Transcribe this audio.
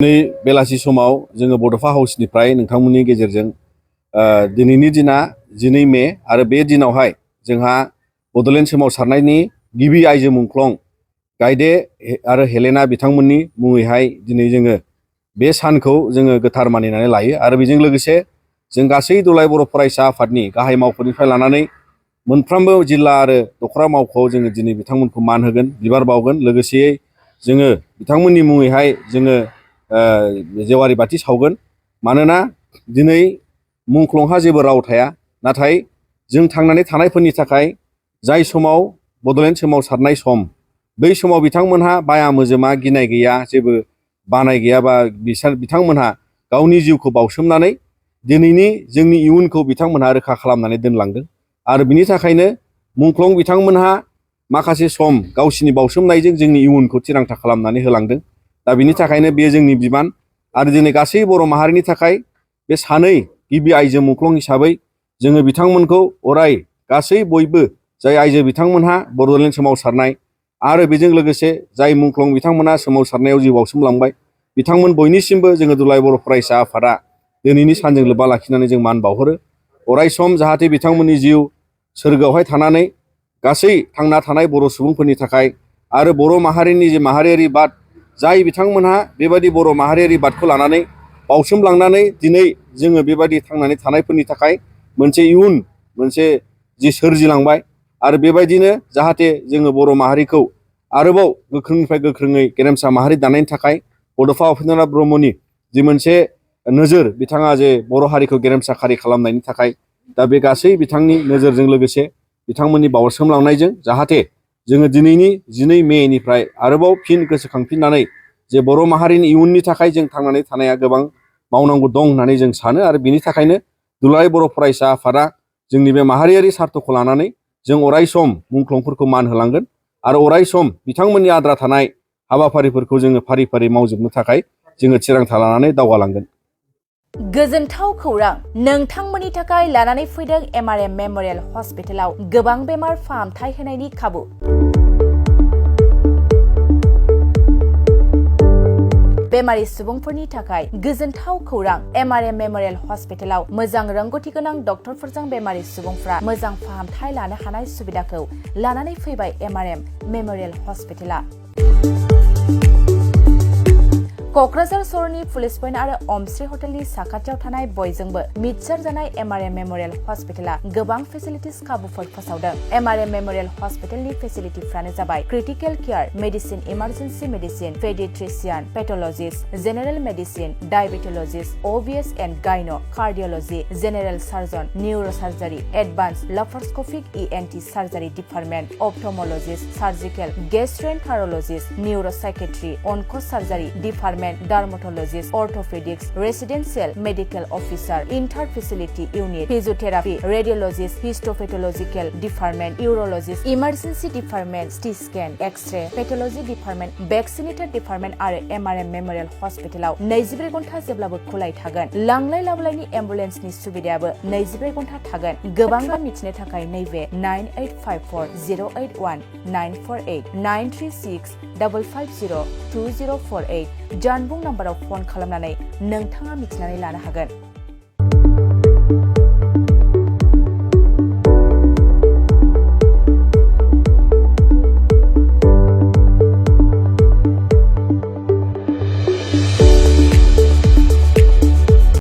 बेलासि समाव जोङो बड'फा हाउसनिफ्राय नोंथांमोननि गेजेरजों दिनैनि दिना 12 मे आरो बे दिनावहाय जोंहा बड'लेण्ड सोमावसारनायनि गिबि आइजो मुंख्लं गायदे आरो हेलेना बिथांमोननि मुङैहाय दिनै जोङो बे सानखौ जोङो गोथार मानिनानै लायो आरो बेजों लोगोसे जों गासै दुलाय बर' फरायसा आफादनि गाहाय मावख'निफ्राय लानानै मोनफ्रोमबो जिल्ला आरो दख'रा मावख'आव जोङो दिनै बिथांमोनखौ मान होगोन बिबार बावगोन लोगोसेयै जोङो बिथांमोननि मुङैहाय जोङो जेवारि बाथि सावगोन मानोना दिनै मुंख्लंहा जेबो राव थाया नाथाय जों थांनानै थानायफोरनि थाखाय जाय समाव बड'लेण्ड सोमावसारनाय सम बै समाव बिथांमोनहा बाया मोजोमा गिनाय गैया जेबो बानाय गैयाबा बिथांमोनहा गावनि जिउखौ बावसोमनानै दिनैनि जोंनि इयुनखौ बिथांमोनहा रोखा खालामनानै दोनलांदों आरो बिनि थाखायनो मुंख्लं बिथांमोनहा माखासे सम गावसिनि बावसोमनायजों जोंनि इयुनखौ थिरांथा खालामनानै होलांदों दा बिनि थाखायनो बेयो जोंनि बिबान आरो दिनै गासै बर' माहारिनि थाखाय बे सानै गिबि आइजो मुंख्लं हिसाबै जोङो बिथांमोनखौ अराय गासै बयबो जाय आइजो बिथांमोनहा बड'लेण्ड सोमावसारनाय आरो बेजों लोगोसे जाय मुंख्लं बिथांमोनहा सोमावसारनायाव जिउ बावसोमलांबाय बिथांमोन बयनिसिमबो जोङो दुलाय बर' फरायसा आफादा दिनैनि सानजों लोब्बा लाखिनानै जों मान बावहरो अराय सम जाहाथे बिथांमोननि जिउ सोरगोआवहाय थानानै गासै थांना थानाय बर' सुबुंफोरनि थाखाय आरो बर' माहारिनि जे माहारियारि बाद जाय बिथांमोनहा बेबायदि बर' माहारियारि बादखौ लानानै बावसोमलांनानै दिनै जोङो बेबायदि थांनानै थानायफोरनि थाखाय मोनसे इयुन मोनसे जि सोरजिलांबाय आरो बेबायदिनो जाहाथे जोङो बर' माहारिखौ आरोबाव गोख्रोंनिफ्राय गोख्रोङै गेरेमसा माहारि दानायनि थाखाय बड'फा उपेन्द्रनाथ ब्रह्मनि जि मोनसे नोजोर बिथाङा जे बर' हारिखौ गेरेमसा खारि खालामनायनि थाखाय दा बे गासै बिथांनि नोजोरजों लोगोसे बिथांमोननि बावसोमलांनायजों जाहाथे जोङो दिनैनि 12 मेनिफ्राय आरोबाव फिन गोसोखांफिननानै जे बर' माहारिनि इयुननि थाखाय जों थांनानै थानाया गोबां मावनांगौ दं होननानै जों सानो आरो बिनि थाखायनो दुलाराय बर' फरायसा आफादा जोंनि बे माहारियारि सार्थखौ लानानै जों अराय सम मुंख्लंफोरखौ मान होलांगोन आरो अराय सम बिथांमोननि आद्रा थानाय हाबाफारिफोरखौ जोङो फारि फारि मावजोबनो थाखाय जोङो थिरांथा लानानै दावगालांगोन। गोजोनथाव खौरां नोंथांमोननि थाखाय लानानै फैदों एमआरएम मेम'रियेल हस्पिटालाव गोबां बेमार फाहामथाय होनायनि खाबु। बेमारि सुबुंफोरनि थाखाय गोजोनथाव खौरां एमआरएम मेम'रियेल हस्पिटालाव मोजां रोंगौथि गोनां डक्टरफोरजों बेमारि सुबुंफ्रा मोजां फाहामथाय लानो हानाय सुबिदाखौ लानानै फैबाय एमआरएम मेम'रियेल हस्पिटाला। क'क्राझार सहरनि पुलिस पइन्ट आरो अमश्री हटेलनि साखाथियाव थानाय बयजोंबो मिथिसार जानाय एमआरएम मेम'रियेल हस्पिटाला गोबां फेसिलिटिस खाबुफोर फोसावदों। एमआरएम मेम'रियेल हस्पिटालनि फेसिलिटिफ्रानो जाबाय critical care medicine emergency medicine paediatrician pathologist general medicine diabetologist OBS and gyno cardiology general surgeon neuro surgery advance laparoscopic ENT surgery department ophthalmologist surgical gastroenterologist neuro psychiatry onco surgery department dermatologist orthopaedics residential medical officer inter facility unit physiotherapy radiologist histopathological department urologist emergency department CT scan x ray pathology department vaccinator department आरो MRM memorial हस्पिटालाव 24 घन्टा जेब्लाबो खुलाय थागोन। लांलाय लाबोलायनि एम्बुलेन्सनि सुबिदायाबो 24 घन्टा थागोन। गोबां मिथिनो थाखाय नैबे 9854081948 93655020048 जानबुं नाम्बाराव फन खालामनानै नोंथाङा मिथिनानै लानो हागोन।